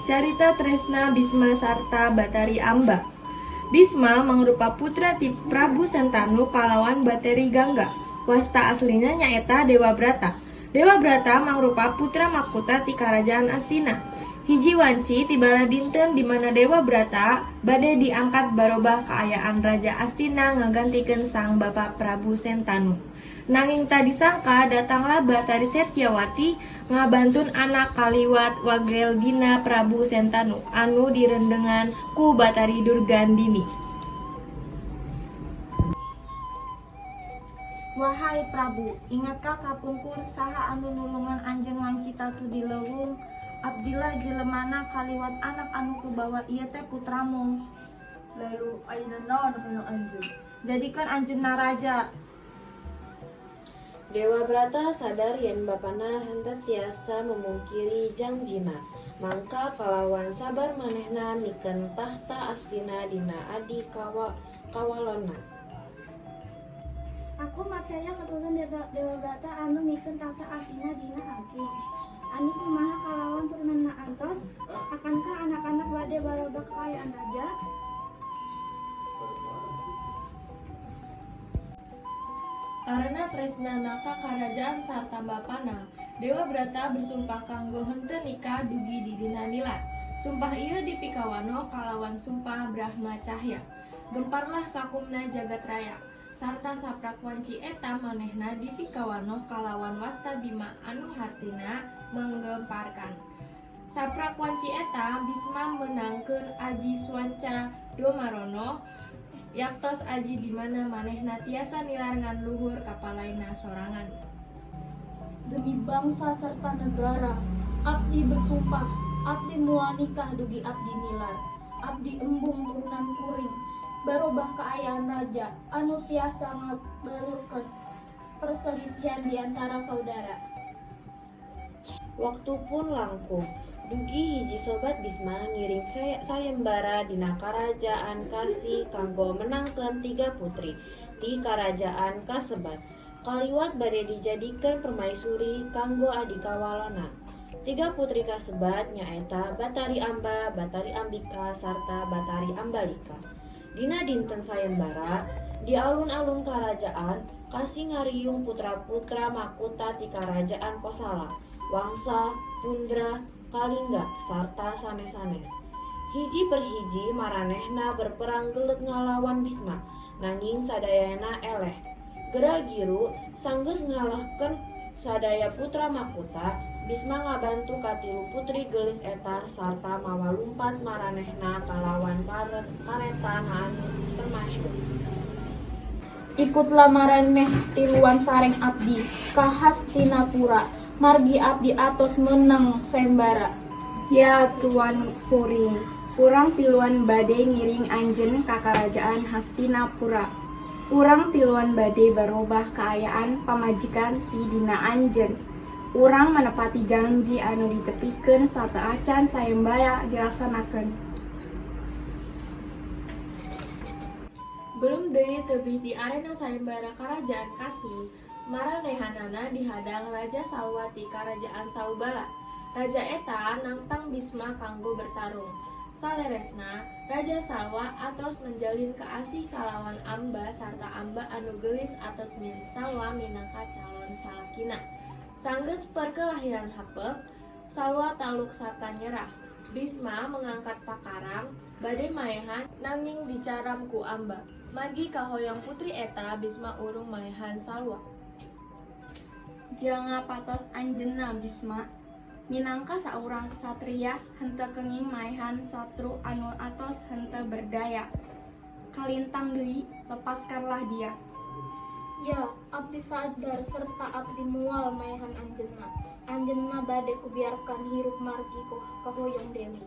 Carita Tresna Bisma sarta Batari Amba. Bisma mangrupa putra ti Prabu Sentanu kalawan Batari Gangga. Wasta aslinya nyaeta Dewa Brata. Dewa Brata mangrupa putra Makuta ti Karajaan Astina. Hiji wanci tibala dinten di mana Dewa Brata bade diangkat barobah kaayaan Raja Astina ngagantikeun sang Bapa Prabu Sentanu. Nanging tadi sangka datanglah Batari Setyawati ngabantun anak kaliwat wagel dina Prabu Sentanu anu direndengan ku Batari Durgandini. Wahai Prabu, ingatkah kapungkur saha anu nulungan anjeun wanci tatu di leuweung? Abdillah jelemana kaliwat anak anu kubawa ieu teh putramu. Lalu ayeuna naon hoyong anjeun? Jadikan anjeunna raja. Dewa Brata sadar yen bapana henteu tiasa memungkiri janjina, mangka kalawan sabar manehna mikeun tahta Astina dina adi kawalona. Aku percaya keturunan Dewa Brata anu mikeun tahta Astina dina Aking. Ani kumaha kalawan turunanna antos? Akankah anak-anak bade barobah kekayaan raja? Karena tresnana ka karajaan sarta bapana, Dewa Brata bersumpah kanggo henteu nikah dugi di dina nilat. Sumpah ieu dipikawano kalawan sumpah Brahma Cahya. Gemparlah sakumna jagat raya. Sarta saprak wanci eta manehna dipikawano kalawan wasta Bima anu hartina menggemparkan. Saprak wanci eta Bisma menangkeun Aji Swanca Domarono yaktos aji di mana manehna tiasa nilar ngan luhur kapalaina sorangan. Demi bangsa serta negara, abdi bersumpah, abdi moal nikah dugi abdi nilar, abdi embung turunan kuring, barobah kaayaan raja, anu tiasa ngabarurkeun perselisihan di antara saudara. Waktu pun langkung, dugi hiji sobat Bisma ngiring sayembara dina karajaan Kasih kanggo menangkeun 3 putri ti karajaan kasebat. Kaliwat bade dijadikeun permaisuri kanggo adikawalona. 3 putri kasebat nyaeta Batari Amba, Batari Ambika, sarta Batari Ambalika. Dina dinten sayembara, di alun-alun karajaan Kasih ngariung putra-putra Makuta ti karajaan Kosala, Wangsa, Pundra, Kalingga, sarta sanes-sanes. Hiji per hiji maranehna berperang gelut ngalawan Bisma, nanging sadayana eleh. Geragiru sanggeus ngalahkeun sadaya putra Makuta, Bisma ngabantu katilu putri gelis eta sarta mawa lumpat maranehna kalawan karetan anu termasyhur. Ikutlah maraneh tiluan sareng abdi ka Hastinapura, margi abdi atos menang sayembara. Ya Tuan Puring, urang tiluan bade ngiring anjeun ka karajaan Hastinapura. Urang tiluan bade barobah kaayaan pamajikan ti dina anjeun. Urang menepati janji anu ditepikeun sateuacan sayembara dilaksanakeun. Belum deui tebih di arena sayembara karajaan Kasih, maranehanana dihadang Raja Salwa ti karajaan Saubala. Raja eta nantang Bisma kanggo bertarung. Saleresna, Raja Salwa atos menjalin kaasih kalawan Amba sarta Amba anu gelis atos milih Salwa minangka calon salakina. Sanggeus perkelahiran hapep, Salwa taluk sarta nyerah. Bisma mengangkat pakarang, bade maehan nanging dicaram ku Amba. Margi kahoyong putri eta Bisma urung maehan Salwa. Jangan patos anjeunna Bisma, minangka saurang kesatria henteu kenging maehan satru anu atos henteu berdaya. Kalintang deui, lepaskanlah dia. Ya, abdi sadar serta abdi mual maehan anjeunna. Anjeunna bade kubiarkan hirup margi kahoyong Dewi.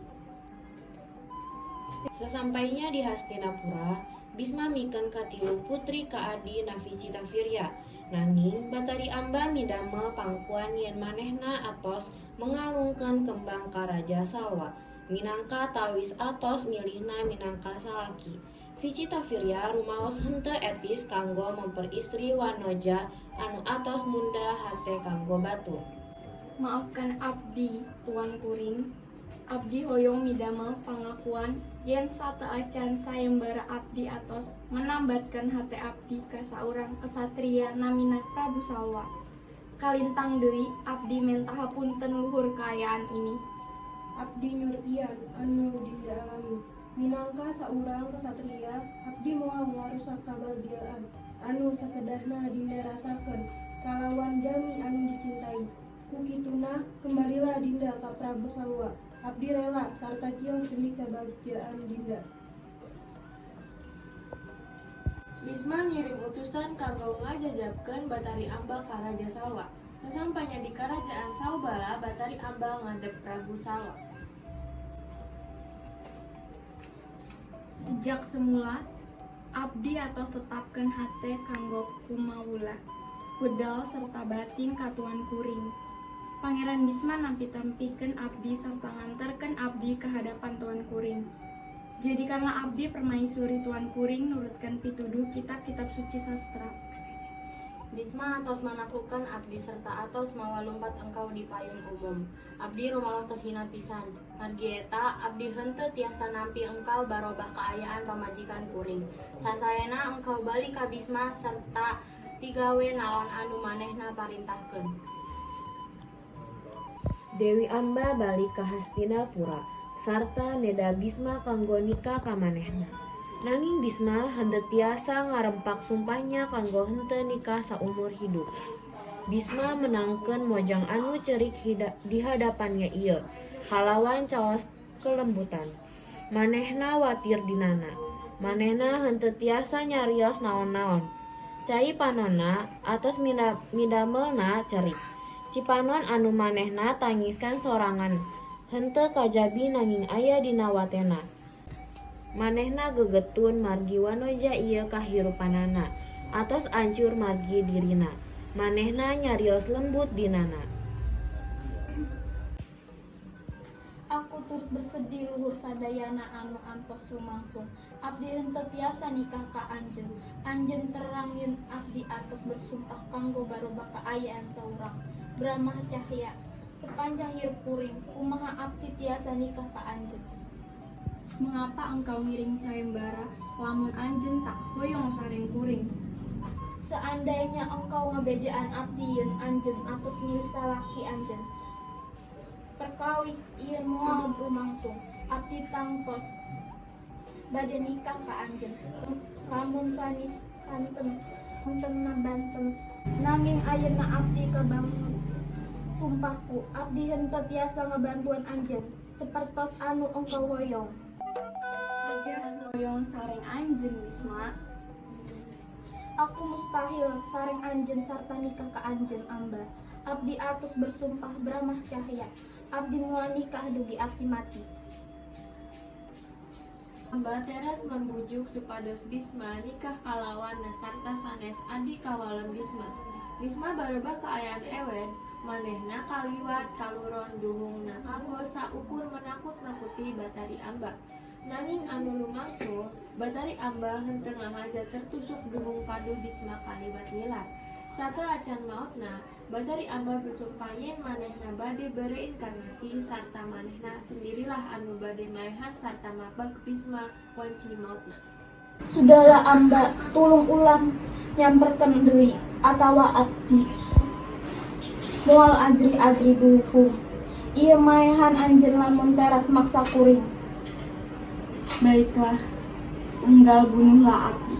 Sesampainya di Hastinapura, Bisma mikeun katilu putri ka adi Naficitafirya. Nanging Batari Amba midamel pangkuan yen manehna atos mengalungkeun kembang ka Raja Salwa, minangka tawis atos milihna minangka salaki. Ficitafirya rumaos henteu etis kanggo memperistri wanoja anu atos munda hate kanggo batu. Maafkan abdi, Tuan Kuring. abdi hoyong midamel pangakuan yen sateuacan sayembara abdi atos menambatkeun hate abdi ka saurang kesatria namina Prabu Salwa. Kalintang deui abdi minta hapunten luhur kaayaan ini. Abdi nyurtian anu dinda alami minangka saurang kesatria abdi moal ngarusak kabahagiaan anu sakedahna dinda rasakeun kalawan jami anu dicintai. Kukituna kembalilah dinda ka Prabu Salwa. Abdi rela sarta cios demi kebahagiaan dinda. Bisma ngirim utusan kanggo ngajajabkeun Batari Amba ka Raja Salwa. Sasampainya di Kerajaan Saubala, Batari Amba ngadep Prabu Salwa. Sejak semula abdi atos tetapkeun hate kanggo kumawula wedal serta batin katuan kuring. Pangeran Bisma nampi tampikeun abdi sarta nganterkeun abdi ke hadapan Tuan Kuring. Jadikanlah abdi permaisuri Tuan Kuring nurutkeun pituduh kitab-kitab suci sastra. Bisma atos menaklukkan abdi serta atos mawa lumpat engkau di payun umum. Abdi rumaos terhina pisan. Margi eta abdi henteu tiasa nampi engkau barobah kaayaan pamajikan kuring. Sasayana engkau balik ka Bisma serta pigawe naon anu manehna parintahkeun. Dewi Amba balik ka Hastinapura sarta neda Bisma kanggo nikah ka manehna. Nanging Bisma henteu tiasa ngarempak sumpahnya kanggo henteu nikah saumur hidup. Bisma menangkeun mojang anu cerik di hadapannya ieu kalawan caos kelembutan. Manehna watir dinana. Manehna henteu tiasa nyarios naon-naon. Cai panonna atos midamelna cerik. Cipanon anu manehna tangiskan sorangan. Henteu kajabi nanging aya dina watena. Manehna gegetun margi wanoja ieu kahirupanana atos ancur margi dirina. Manehna nyarios lembut dinana. Aku turut bersedih luhur sadayana anu antos lumangsung. Abdi henteu tiasa nikah ka anjeun. Anjeun terang yen abdi atos bersumpah kanggo barobah kaayaan saurang. Brahma Cahya sepanjang hirup kuring kumaha abdi tiasa nikah ka anjeun. Mengapa engkau ngiring sayembara lamun anjeun tak hoyong sareng kuring? Seandainya engkau ngabejaan abdi yen anjeun atos milih salaki anjeun. Perkawis ieu moal lumangsung abdi tangtos bade nikah ka anjeun. Lamun sanis kanten henteu banten nanging ayeuna abdi kabangun sumpahku abdi henteu tiasa ngabantuan anjeun sapertos anu engkau hoyong. Hoyong sareng anjeun Bisma. Aku mustahil sareng anjeun sarta nikah ka anjeun Amba. Abdi atos bersumpah Brahma Cahya. Abdi moal nikah dugi abdi mati. Amba teras membujuk supados Bisma nikah kalawan sarta sanes adi kawalan Bisma. Bisma barobah kaayaan ewen, manehna kaliwat kaluron duhungna kanggo saukur menakut-nakuti Batari Amba. Nanging anu lumangsung, Batari Amba henteu ngahaja tertusuk duhung padu Bisma kaliwat nilar. Sateuacan maotna, Batari Amba bersumpah yen manehna bade bereinkarnasi sarta manehna sendirilah anu bade maehan sarta mabag Bisma wanci maotna. Sudahlah Amba, tulung ulang nyamperkeun deui atawa abdi moal ajri-ajri duhung. Ieu maehan anjeun lamun teras maksa kuring. Baiklah, enggal bunuhlah abdi.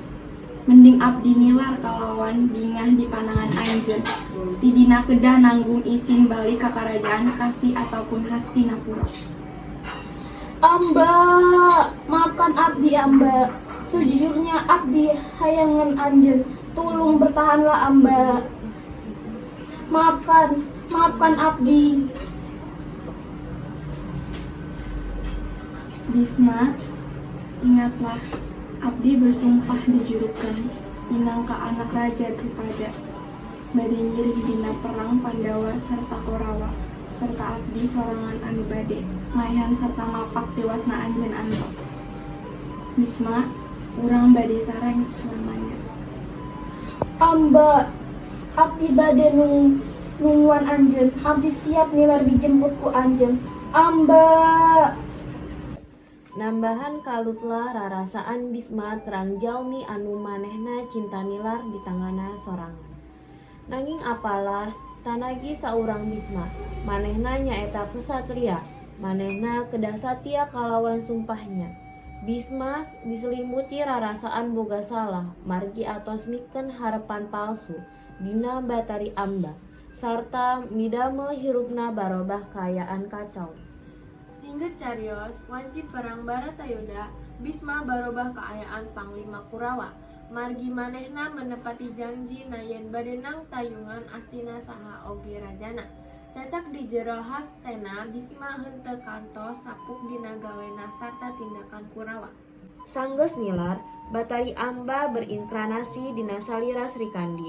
Mending abdi nilar kalawan bingah di panangan anjeun. Tidina kedah nanggung isin balik ka Karajaan Kasih ataupun Hastinapura. Amba, maafkan abdi Amba. Sejujurnya abdi hayangan anjeun. Tulung bertahanlah Amba. Maafkan abdi. Bisma, ingatlah, abdi bersumpah dijurukan minangka anak Raja Drupada bade nyirih dina perang Pandawa serta Korawa serta abdi sorangan anu bade maehan serta mapak tewasna anjeun antos. Bisma, urang bade sareng selamanya. Amba, abdi bade nungguan anjeun. Abdi siap nilar dijemput ku anjeun. Amba. Nambahan kalutlah rarasaan Bisma terang jalmi anu manehna cinta nilar di tangana sorangan. Nanging apalah tanagi saurang Bisma, manehna nyaeta kesatria, manehna kedah satya kalawan sumpahnya. Bisma diselimuti rarasaan boga salah, margi atos mikeun harapan palsu dina Batari Amba, sarta midamel hirupna barobah kaayaan kacau. Singget carios, wanci perang Baratayuda, Bisma barobah keayaan Panglima Kurawa. Margi manehna menepati janji na yen badenang tayungan astina saha oge rajana. Cacak di jero hatena Bisma henteu kantos sapuk dina gawena sarta tindakan Kurawa. Sanggeus nilar, Batari Amba berinkarnasi dina salira Srikandi.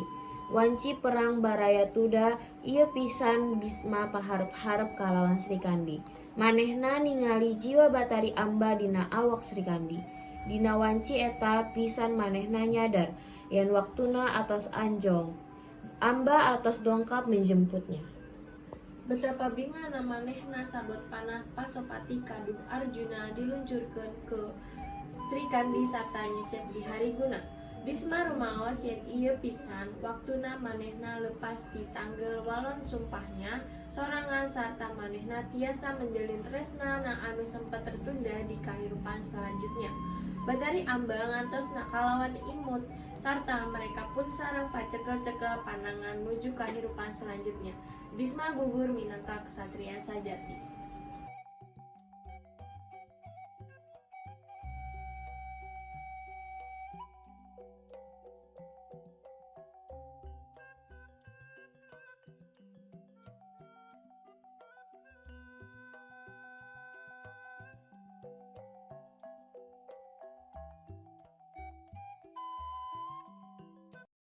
Wanci perang Barayatuda, ieu pisan Bisma paharep-harep kalawan Srikandi. Manehna ningali jiwa Batari Amba dina awak Srikandi. Dina wanci eta pisan manehna nyadar yen waktuna atos anjong. Amba atos dongkap menjemputnya. Betapa bingana manehna sabot panah Pasopati kaduh Arjuna diluncurkeun ke Srikandi sarta nyecep di Hariguna. Bisma rumaos yen ieu pisan waktuna manehna lepas di tanggel walon sumpahnya sorangan sarta manehna tiasa menjalin tresna na anu sempat tertunda di kahirupan selanjutnya. Batari Amba ngantos na kalawan imut sarta mereka pun sareng pacekel-cekel pandangan menuju kahirupan selanjutnya. Bisma gugur minangka kesatria sajati.